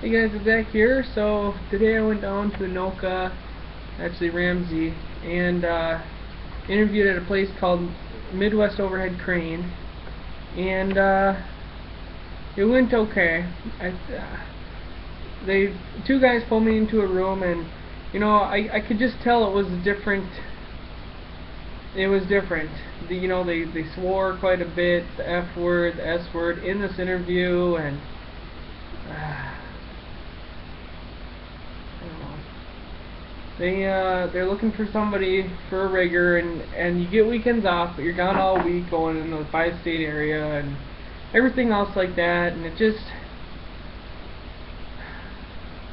Hey guys, it's Zach here. So today I went down to Anoka, actually Ramsey, and interviewed at a place called Midwest Overhead Crane, and it went okay. They two guys pulled me into a room, and I could just tell it was different. It was different. They swore quite a bit, the F word, the S word in this interview, and. I don't know. They're looking for somebody for a rigger, and you get weekends off, but you're gone all week going in the bi-state area and everything else like that, and it just,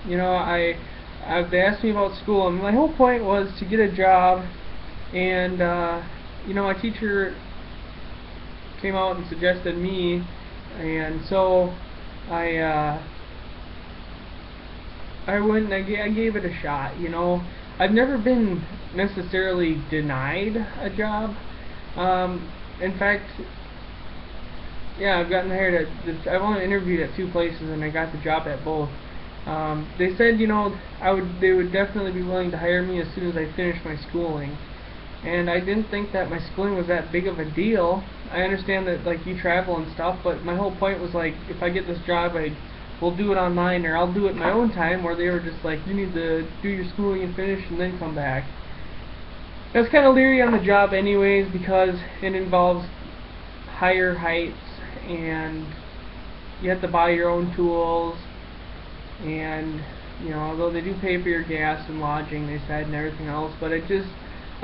they asked me about school, and my whole point was to get a job, and my teacher came out and suggested me, and so I I went and I gave it a shot. I've never been necessarily denied a job. In fact, yeah, I've gotten hired at. I've only interviewed at two places, and I got the job at both. They said, they would definitely be willing to hire me as soon as I finished my schooling, and I didn't think that my schooling was that big of a deal. I understand that like you travel and stuff, but my whole point was like, if I get this job, we'll do it online, or I'll do it in my own time, where they were just like, you need to do your schooling and finish and then come back. I was kind of leery on the job anyways, because it involves higher heights, and you have to buy your own tools, and although they do pay for your gas and lodging, they said, and everything else, but I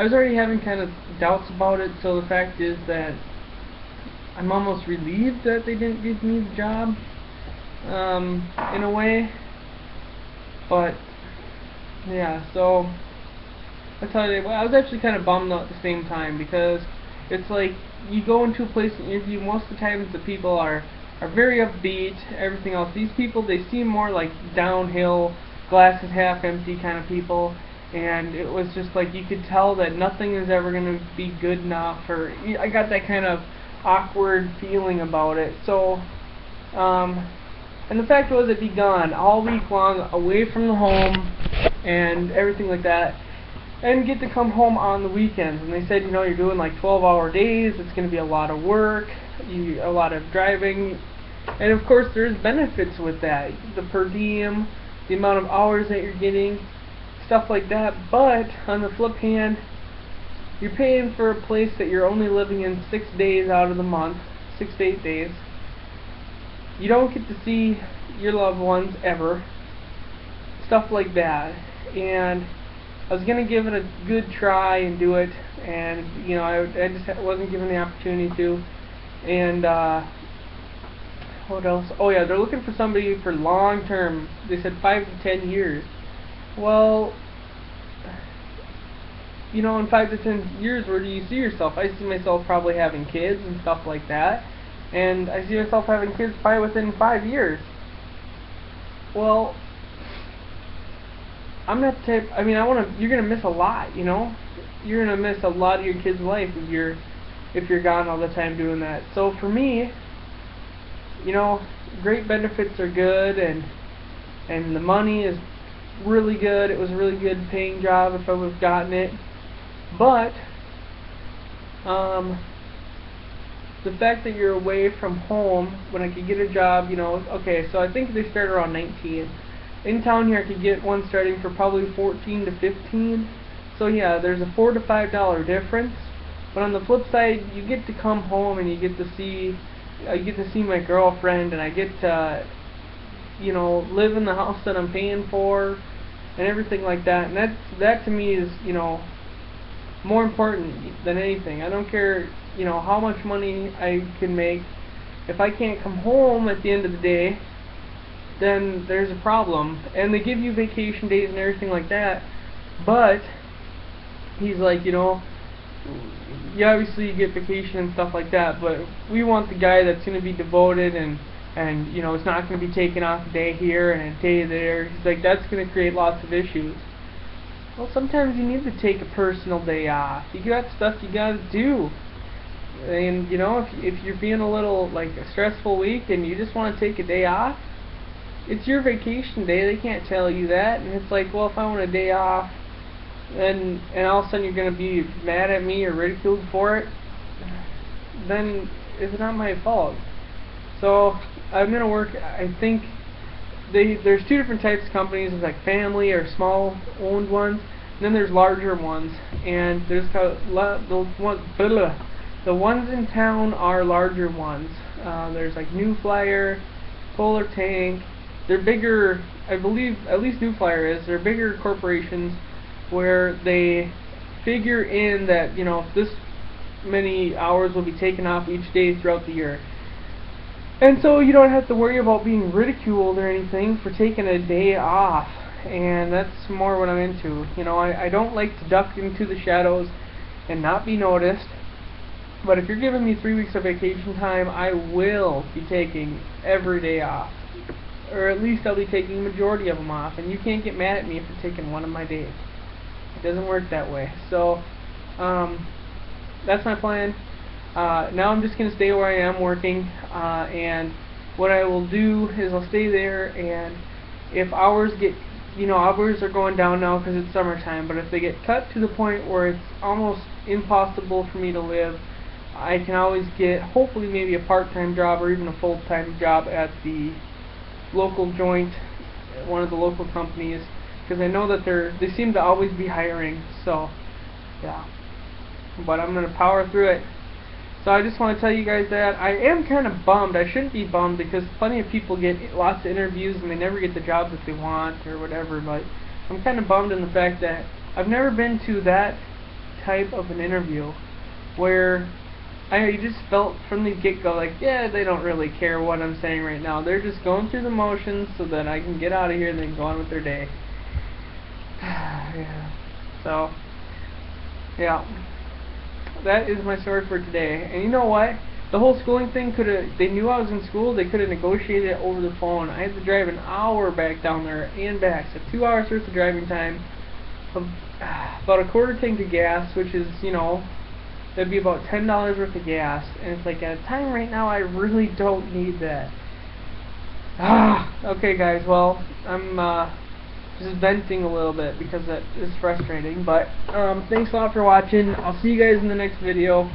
was already having kind of doubts about it, so the fact is that I'm almost relieved that they didn't give me the job. In a way, but yeah, so I tell you, well, I was actually kind of bummed at the same time, because it's like you go into a place and interview, most of the times the people are very upbeat, everything else. These people, they seem more like downhill, glasses half empty kind of people, and it was just like you could tell that nothing is ever going to be good enough, or I got that kind of awkward feeling about it. So and the fact was, I'd be gone all week long, away from the home and everything like that, and get to come home on the weekends. And they said, you're doing like 12-hour days, it's going to be a lot of work, a lot of driving, and of course there's benefits with that, the per diem, the amount of hours that you're getting, stuff like that. But on the flip hand, you're paying for a place that you're only living in 6 days out of the month, 6 to 8 days. You don't get to see your loved ones ever, stuff like that. And I was going to give it a good try and do it, and I just wasn't given the opportunity to. And what else? Oh yeah, they're looking for somebody for long term. They said 5 to 10 years. Well, in 5 to 10 years, where do you see yourself? I see myself probably having kids and stuff like that. And I see myself having kids probably within 5 years. Well, I'm not the type. I mean, you're gonna miss a lot. You're gonna miss a lot of your kid's life if you're gone all the time doing that. So for me, great benefits are good, and the money is really good. It was a really good paying job if I would have gotten it, but the fact that you're away from home, when I could get a job, okay, so I think they start around 19. In town here, I could get one starting for probably 14 to 15. So yeah, there's a $4 to $5 difference. But on the flip side, you get to come home and you get to see my girlfriend, and I get to, live in the house that I'm paying for, and everything like that. And that to me is, more important than anything. I don't care, how much money I can make. If I can't come home at the end of the day, then there's a problem. And they give you vacation days and everything like that, but he's like, yeah, obviously you get vacation and stuff like that, but we want the guy that's going to be devoted, and it's not going to be taking off a day here and a day there. He's like, that's going to create lots of issues. Well, sometimes you need to take a personal day off. You got stuff you got to do. And if you're being a little like a stressful week and you just want to take a day off, it's your vacation day. They can't tell you that. And it's like, well, if I want a day off, and all of a sudden you're going to be mad at me or ridiculed for it, then it's not my fault. So I'm going to work, I think, there's two different types of companies. There's like family or small owned ones, and then there's larger ones. And there's the ones in town are larger ones. There's like New Flyer, Polar Tank. They're bigger, I believe, at least New Flyer is. They're bigger corporations where they figure in that, you know, this many hours will be taken off each day throughout the year. And so you don't have to worry about being ridiculed or anything for taking a day off. And that's more what I'm into. You know, I don't like to duck into the shadows and not be noticed. But if you're giving me 3 weeks of vacation time, I will be taking every day off. Or at least I'll be taking the majority of them off. And you can't get mad at me for taking one of my days. It doesn't work that way. So, that's my plan. Now I'm just going to stay where I am working, and what I will do is I'll stay there, and if hours get, you know, hours are going down now because it's summertime, but if they get cut to the point where it's almost impossible for me to live, I can always get, hopefully maybe a part-time job or even a full-time job at the local joint, one of the local companies, because I know that they seem to always be hiring. So yeah, but I'm going to power through it. So I just want to tell you guys that I am kind of bummed. I shouldn't be bummed because plenty of people get lots of interviews and they never get the jobs that they want or whatever, but I'm kind of bummed in the fact that I've never been to that type of an interview where I just felt from the get-go like, yeah, they don't really care what I'm saying right now. They're just going through the motions so that I can get out of here and they can go on with their day. Yeah. So, yeah. That is my story for today. And you know what? The whole schooling thing they knew I was in school, they could have negotiated it over the phone. I had to drive an hour back down there and back. So 2 hours worth of driving time. About a quarter tank of gas, which is, you know, that'd be about $10 worth of gas. And it's like, at a time right now, I really don't need that. Okay guys, well, I'm just venting a little bit because that is frustrating, but thanks a lot for watching. I'll see you guys in the next video.